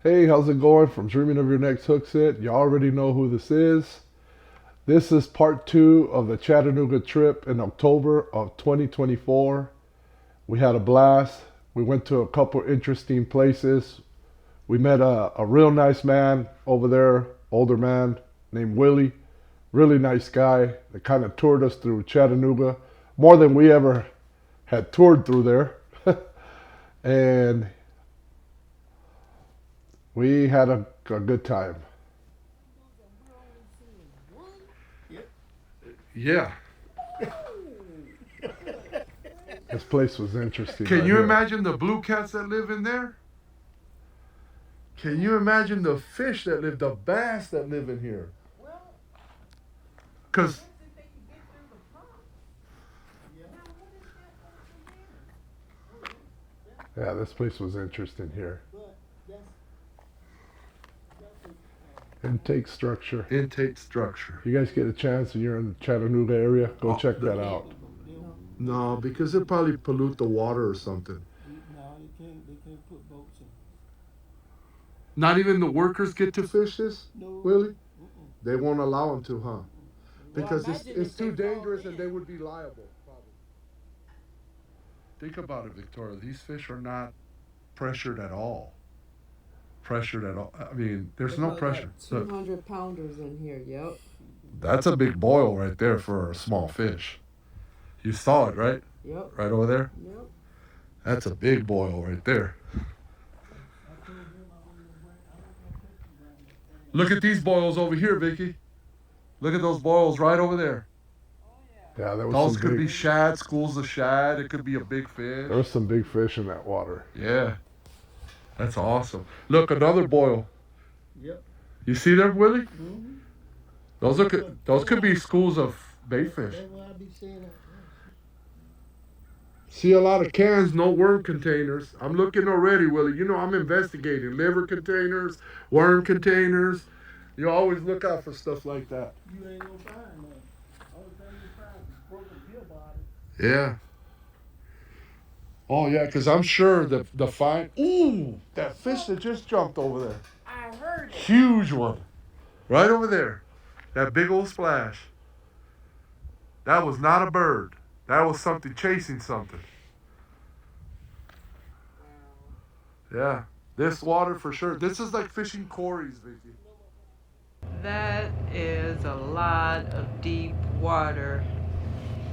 Hey, how's it going? From Dreaming of Your Next Hook Sit. You already know who this is. This is part 2 of the Chattanooga trip in October of 2024. We had a blast. We went to a couple interesting places. We met a real nice man over there, older man named Willie. Really nice guy that kind of toured us through Chattanooga more than we ever had toured through there. And we had a good time. Yeah. This place was interesting. Can you imagine the blue cats that live in there? Can you imagine the fish that live, the bass that live in here? Because Yeah, this place was interesting here. Intake structure. intake structure. You guys get a chance and you're in the Chattanooga area, go check that out. No, because it probably pollute the water or something. No, they can't put boats in. Not even the workers get to fish this, No. Willie? Mm-mm. They won't allow them to, huh? Well, Because imagine it's if too they fall dangerous and in. they would be liable. Probably. Think about it, Victoria. These fish are not pressured at all. Pressured at all. I mean, there's no pressure. Look, 200 pounders in here, yep. that's a big boil right there for a small fish. You saw it, right? Yep. Right over there? Yep. That's a big boil right there. Look at these boils over here, Vicky. Look at those boils right over there. Yeah, there was Those some could big, be shad, schools of shad. It could be a big fish. there was some big fish in that water. Yeah. That's awesome. Look, another boil. Yep. You see them, Willie? Mm-hmm. Those could be schools of bait fish. That's why I be saying that. See a lot of cans, no worm containers. I'm looking already, Willie. You know I'm investigating liver containers, worm containers. You always look out for stuff like that. You ain't gonna find none. All the time you find is broken pill body. Yeah. Oh yeah, because I'm sure the fine. Ooh, that fish that just jumped over there. I heard it. Huge one. Right over there. That big old splash. That was not a bird. That was something chasing something. Yeah. This water for sure. This is like fishing quarries, Vicky. That is a lot of deep water.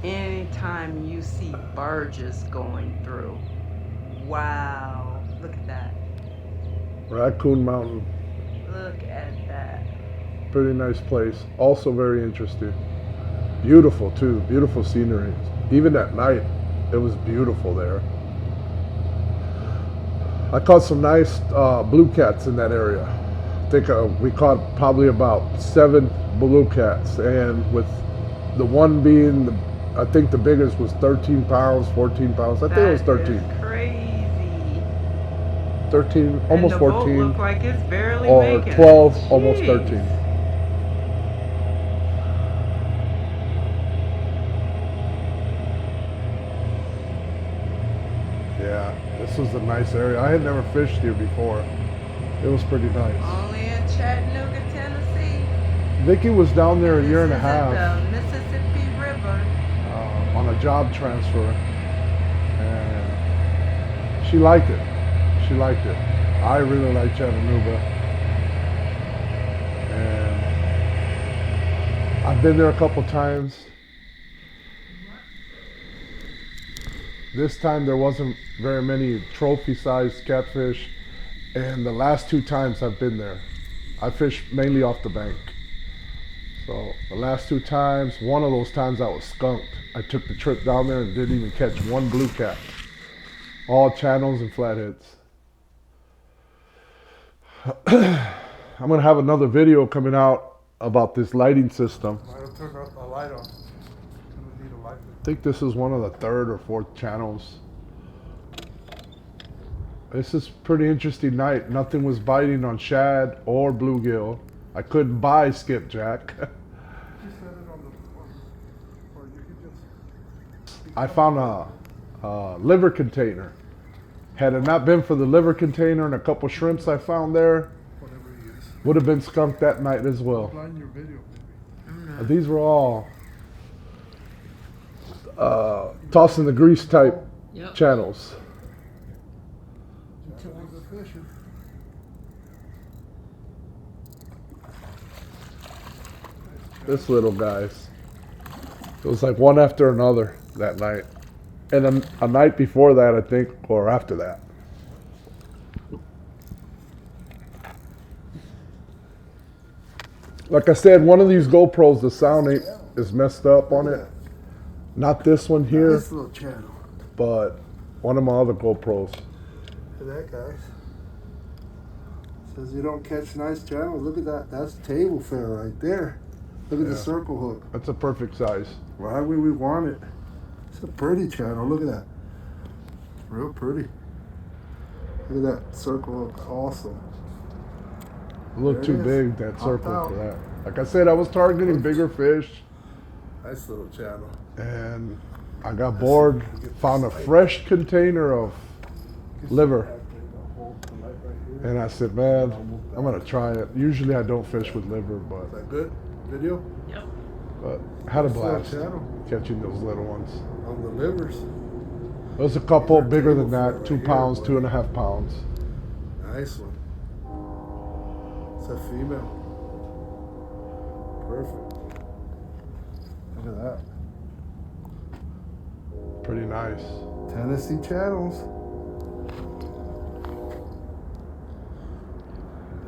Anytime you see barges going through. Wow. Look at that. Raccoon Mountain, Look at that. pretty nice place. Also very interesting. Beautiful too, beautiful scenery. Even at night, it was beautiful there. I caught some nice blue cats in that area. I think we caught probably about 7 blue cats, and with the one being, I think the biggest was 13 pounds, 14 pounds. I think it was 13. That is crazy. 13, And almost the boat 14, look like it's barely or making it. 12, almost Jeez. 13. Yeah, this was a nice area. I had never fished here before. It was pretty nice. Only in Chattanooga, Tennessee. Vicky was down there a This year and a is half at the Mississippi River. on a job transfer, and she liked it. She liked it. I really like Chattanooga, and I've been there a couple times. This time there wasn't very many trophy-sized catfish, and the last 2 times I've been there, I fished mainly off the bank. So the last 2 times, one of those times I was skunked. I took the trip down there and didn't even catch one blue cat. All channels and flatheads. I'm gonna have another video coming out about this lighting system. I'll turn the light on. Need a light. I think this is one of the 3rd or 4th channels. This is pretty interesting night. Nothing was biting on shad or bluegill. I couldn't buy skipjack. I found a liver container. Had it not been for the liver container and a couple shrimps I found there, Whatever he is. would have been skunked that night as well. Blind your video, baby. These were all tossing the grease type Yep. channels. Channels are fishing. This little guys. It was like one after another that night. And a night before that, I think, or after that. Like I said, one of these GoPros, the sound is messed up on it. Not this one here, Nice little channel. but one of my other GoPros. Look at that, guys. Says you don't catch nice channels. Look at that. That's table fare right there. Look at the Yeah. circle hook. That's a perfect size. Why would we want it? It's a pretty channel. Look at that. Real pretty. Look at that circle hook. Awesome. A little There it too is. big, that Popped circle out. for that. Like I said, I was targeting bigger fish, Nice little channel. and I got bored, found a fresh container of liver, and I said, man, I'm gonna try it. Usually I don't fish with liver, Is that good? Video? Yep. but I had a Nice little blast channel. catching those little ones. On the livers. There was a couple These are bigger than table fare that, right 2 here, pounds, boy. 2.5 pounds. Nice one. It's a female. Perfect. Look at that. Pretty nice. Tennessee channels.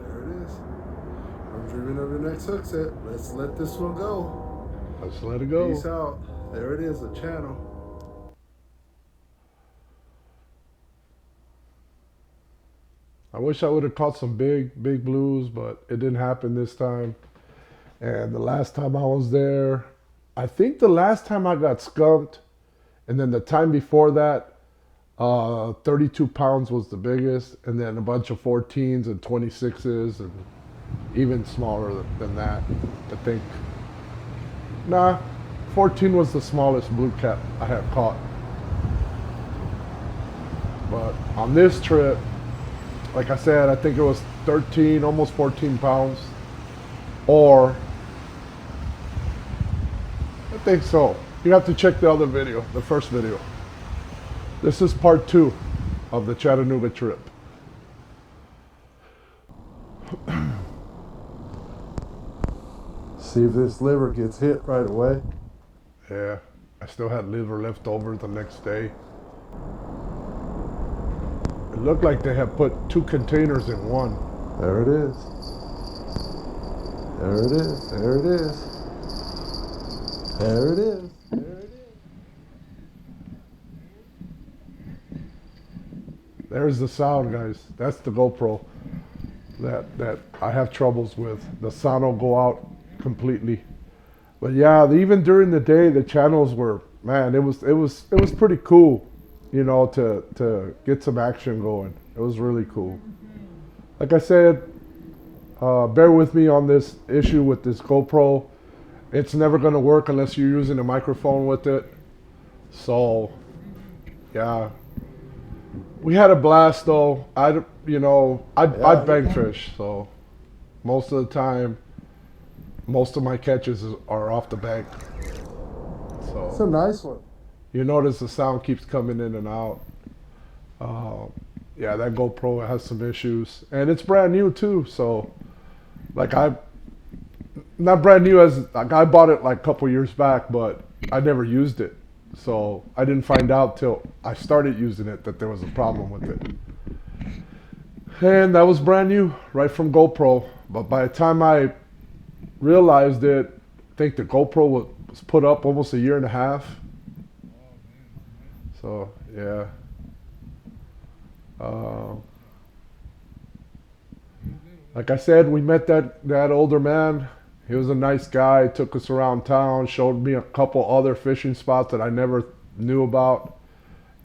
There it is. I'm dreaming of your next hook set. Let's let this one go. Let's let it go. Peace out. There it is, the channel. I wish I would have caught some big blues, but it didn't happen this time. And the last time I was there, I think the last time I got skunked, and then the time before that, 32 pounds was the biggest, and then a bunch of 14s and 26s, and even smaller than that, I think. Nah, 14 was the smallest blue cap I had caught. But on this trip, like I said, I think it was 13, almost 14 pounds. Or, I think so. You have to check the other video, the first video. This is part 2 of the Chattanooga trip. See if this liver gets hit right away. Yeah, I still had liver left over the next day. It looked like they had put 2 containers in one. There it is. There it is. There it is. There it is. There it is. There's the sound, guys. That's the GoPro that I have troubles with. The sound will go out completely. But yeah, even during the day, the channels were, man, it was pretty cool, you know, to get some action going. It was really cool. Like I said, bear with me on this issue with this GoPro. It's never gonna work unless you're using a microphone with it. So, yeah. We had a blast though. I'd bank fish, so most of the time, most of my catches are off the bank. It's a So nice one. you notice the sound keeps coming in and out. Yeah, that GoPro has some issues, and it's brand new too. So, like not brand new as like I bought it like a couple years back, but I never used it. So I didn't find out till I started using it that there was a problem with it. And that was brand new, right from GoPro. But by the time I realized it, I think the GoPro was put up almost a year and a half. So, yeah. Like I said, we met that older man. He was a nice guy, took us around town, showed me a couple other fishing spots that I never knew about.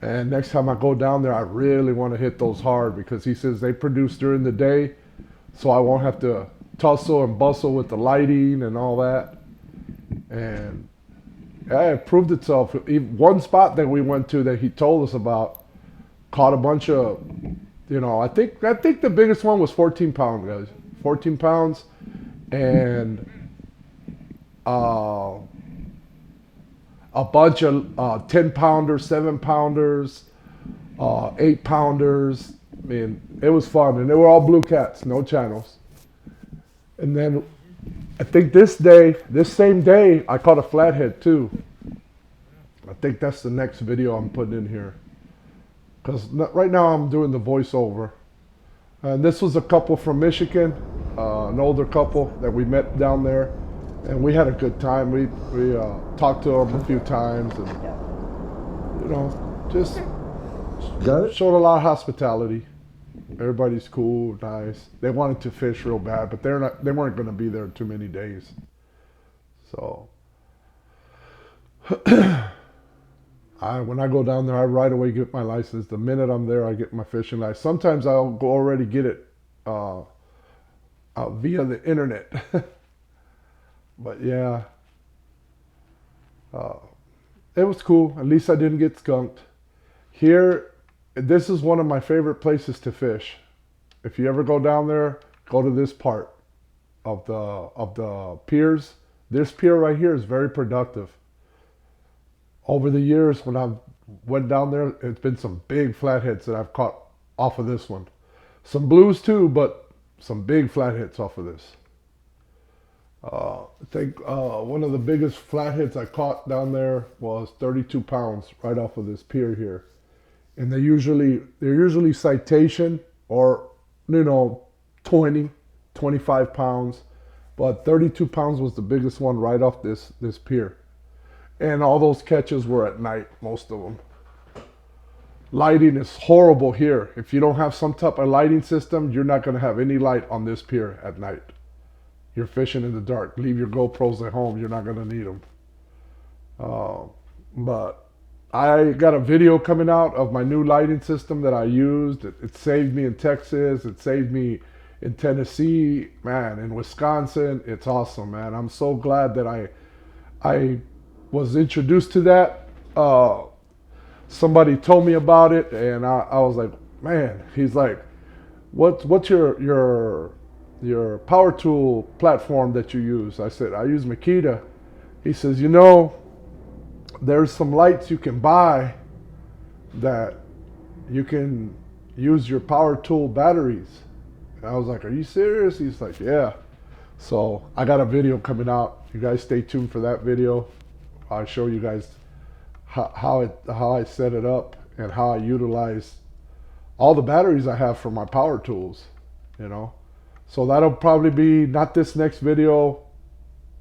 And next time I go down there, I really want to hit those hard because he says they produce during the day, so I won't have to tussle and bustle with the lighting and all that. And yeah, it proved itself. One spot that we went to that he told us about, Caught a bunch of, I think the biggest one was 14 pounds, guys. 14 pounds, and uh, a bunch of 10 pounders, 7 pounders, 8 pounders. I mean, it was fun, and they were all blue cats, no channels. And then I think this same day, I caught a flathead too. I think that's the next video I'm putting in here. Because right now I'm doing the voiceover. And this was a couple from Michigan, an older couple that we met down there. And we had a good time. We talked to them a few times and, just showed a lot of hospitality. Everybody's cool, nice. They wanted to fish real bad, but they weren't going to be there too many days. So when I go down there, I right away get my license. The minute I'm there, I get my fishing license. Sometimes I'll go already get it via the internet. But yeah, it was cool. At least I didn't get skunked. Here, this is one of my favorite places to fish. If you ever go down there, go to this part of the piers. This pier right here is very productive. Over the years, when I went down there, it's been some big flatheads that I've caught off of this one. Some blues too, but some big flatheads off of this. I think one of the biggest flatheads I caught down there was 32 pounds right off of this pier here. And they're usually citation or, 20, 25 pounds. But 32 pounds was the biggest one right off this pier. And all those catches were at night, most of them. Lighting is horrible here. If you don't have some type of lighting system, you're not going to have any light on this pier at night. You're fishing in the dark. Leave your GoPros at home. You're not going to need them. But I got a video coming out of my new lighting system that I used. It saved me in Texas. It saved me in Tennessee. Man, in Wisconsin. It's awesome, man. I'm so glad that I was introduced to that. Somebody told me about it, and I was like, man. He's like, what's your power tool platform that you use? I said, I use Makita. He says, there's some lights you can buy that you can use your power tool batteries. And I was like, are you serious? He's like, yeah. So I got a video coming out. You guys stay tuned for that video. I'll show you guys how I set it up and how I utilize all the batteries I have for my power tools, So that'll probably be not this next video,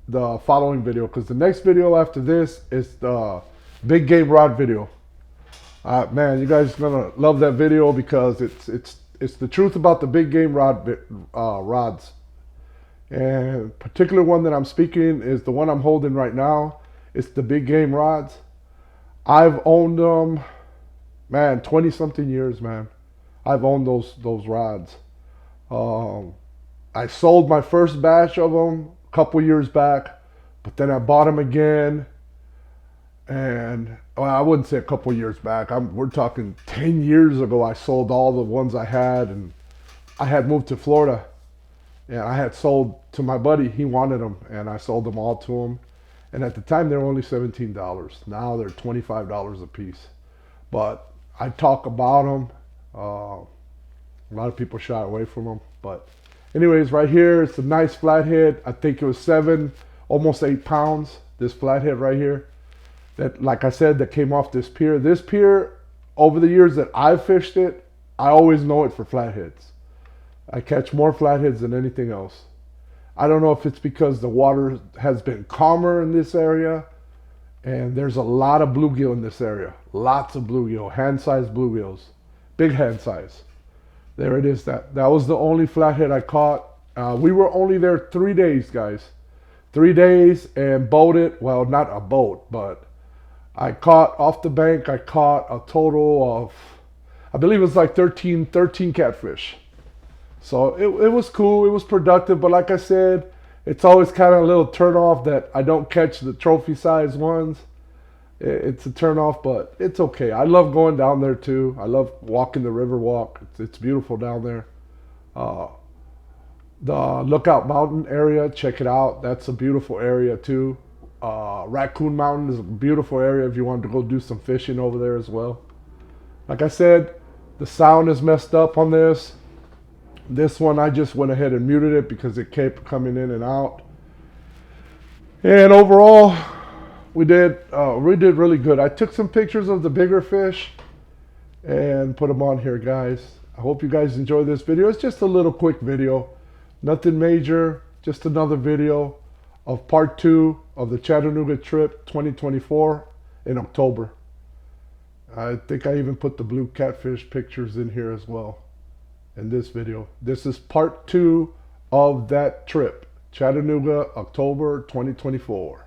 the following video, because the next video after this is the big game rod video. Man, you guys are gonna love that video because it's the truth about the big game rods. And particular one that I'm speaking is the one I'm holding right now. It's the big game rods. I've owned them, man, 20 something years, man. I've owned those rods. I sold my first batch of them a couple years back, but then I bought them again. And I wouldn't say a couple years back. We're talking 10 years ago. I sold all the ones I had, and I had moved to Florida. And I had sold to my buddy. He wanted them, and I sold them all to him. And at the time, they were only $17. Now they're $25 a piece. But I talk about them. A lot of people shy away from them. But anyways, right here, it's a nice flathead. I think it was 7, almost 8 pounds. This flathead right here. That, like I said, that came off this pier. This pier, over the years that I've fished it, I always know it for flatheads. I catch more flatheads than anything else. I don't know if it's because the water has been calmer in this area, and there's a lot of bluegill in this area. Lots of bluegill, hand-sized bluegills, big hand size. There it is. That was the only flathead I caught. We were only there 3 days, guys. 3 days and boated. Well, not a boat, but I caught off the bank. I caught a total of, I believe it was like 13 catfish. So it was cool. It was productive. But like I said, it's always kind of a little turn off that I don't catch the trophy size ones. It's a turn off, but it's okay. I love going down there too. I love walking the river walk. It's beautiful down there. Uh, the Lookout Mountain area, check it out. That's a beautiful area too. Raccoon Mountain is a beautiful area if you wanted to go do some fishing over there as well. Like I said, the sound is messed up on this. This one I just went ahead and muted it because it kept coming in and out. And overall, we did really good. I took some pictures of the bigger fish and put them on here, guys. I hope you guys enjoy this video. It's just a little quick video, nothing major, just another video of part 2 of the Chattanooga trip 2024 in October. I think I even put the blue catfish pictures in here as well in this video. This is part 2 of that trip, Chattanooga, October 2024.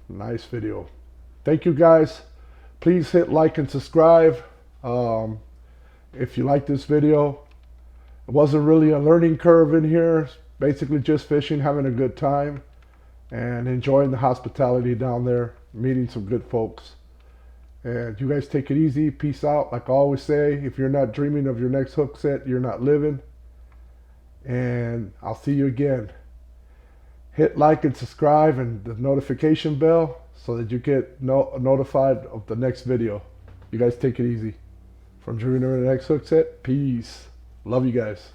Nice video. Thank you, guys. Please hit like and subscribe if you like this video. It wasn't really a learning curve in here. It's basically just fishing, having a good time, and enjoying the hospitality down there, meeting some good folks. And you guys take it easy. Peace out. Like I always say, if you're not dreaming of your next hook set, you're not living. And I'll see you again. Hit like and subscribe and the notification bell so that you get notified of the next video. You guys take it easy. From dreaming of your next hook set, peace. Love you guys.